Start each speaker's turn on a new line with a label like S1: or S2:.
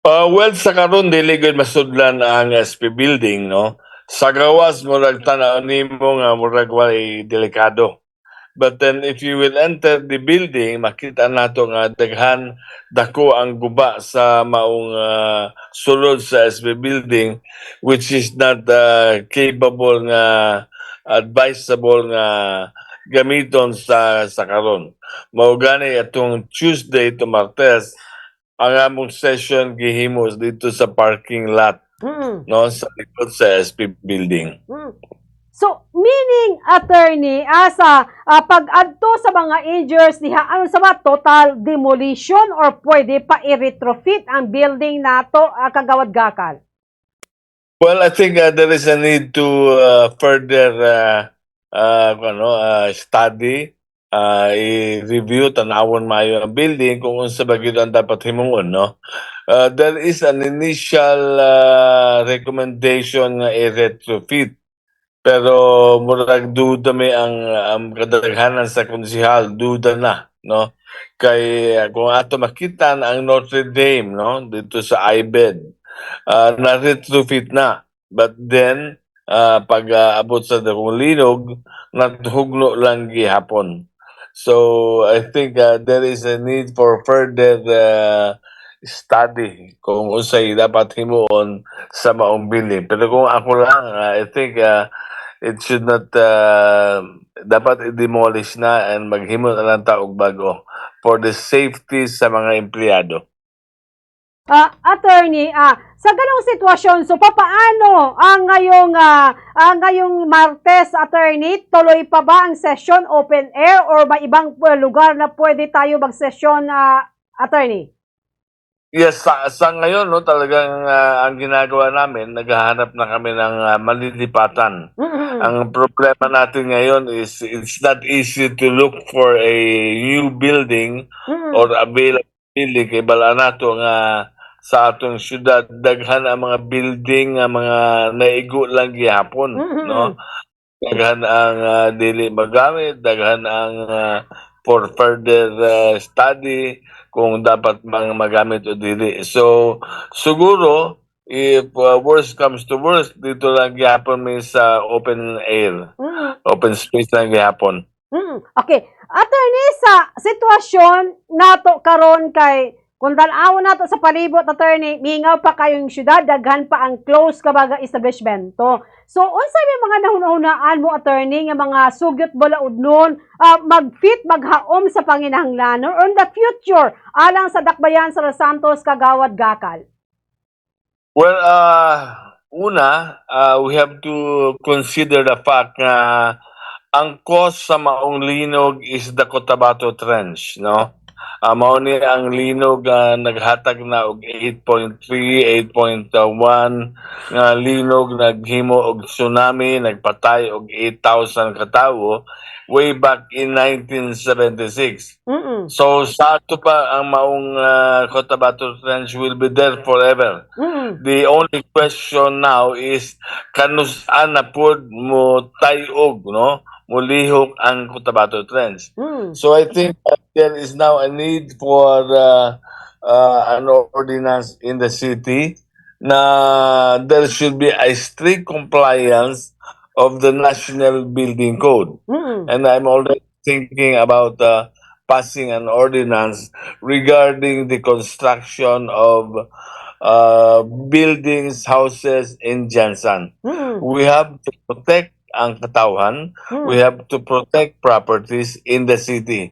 S1: Well, sa karon dili gud masudlan ang SP building, no? Sa gawas murag tan-aw nimo nga murag walay delikado. But then if you will enter the building, makita nato nga daghan dako ang guba sa maong sulod sa SB building, which is not capable nga advisable nga gamiton sa karon. Mao gani atong Tuesday to Martes ang among session gihimo dito sa parking lot,
S2: Mm.
S1: no, sa likod sa SP building.
S2: Mm. So, meaning, attorney, pag-adto sa mga injuries diha, ano sa ba, total demolition or pwede pa i-retrofit ang building nato kagawad gakal?
S1: Well, I think there is a need to further study, i-review, tanawon maayo ang building kung unsa ba gyud ang dapat himuon, no? There is an initial recommendation nga i-retrofit, pero murag duda may ang kadaghanan sa konsehal, duda na, no? Kay kung ato makita ang Notre Dame, no, dito sa IBED, na-retrofit na. But then, pag abot sa dakong linog, natuhugno lang gihapon. So, I think there is a need for further study kung unsay dapat himuon sa maong building. Pero kung ako lang, I think it should not, dapat i-demolish na and maghimo na lang ta og bago for the safety sa mga empleyado.
S2: Attorney, sa ganong sitwasyon, so papaano ang ngayong Martes, attorney, tuloy pa ba ang session open air or ba ibang lugar na pwede tayo mag-session, attorney?
S1: Yes, sa ngayon, no, talagang ang ginagawa namin, naghahanap na kami ng malilipatan.
S2: Mm-hmm.
S1: Ang problema natin ngayon is it's not easy to look for a new building or available building. Kay bala nato nga sa atong syudad, daghan ang mga building nga mga naigo lang gihapon, no? Daghan ang dili magamit, daghan ang for further study kung dapat magamit o dili. So, siguro, if worst comes to worst, dito lang gihapon may sa open air. Open space lang gihapon.
S2: Okay. Attorney, sa sitwasyon nato karon kay kung tan-awon nato sa palibot, attorney, mingaw pa kayong syudad, daghan pa ang close kabaga establishmento. So, unsay may mga nahuna-hunaan mo, attorney, nga mga sugyot balaod nun, mag-fit, maghaom sa panginahanglanon or in the future, alang sa dakbayan sa Los Santos, Kagawad, Gakal?
S1: Well, una, we have to consider the fact na ang cost sa maong linog is the Cotabato Trench, no? Mao ni ang linog naghatag na og 8.3, 8.1 nga linog, naghimo og tsunami, nagpatay og 8,000 ka tawo way back in 1976. So sa ato pa ang maong Cotabato Trench will be there forever. The only question now is kanus-an na pud mo tayog, no? Mulihok ang Cotabato Trench. So I think there is now a need for an ordinance in the city na there should be a strict compliance of the National Building Code. And I'm already thinking about passing an ordinance regarding the construction of buildings, houses in Jansan. We have to protect ang katawhan. We have to protect properties in the city.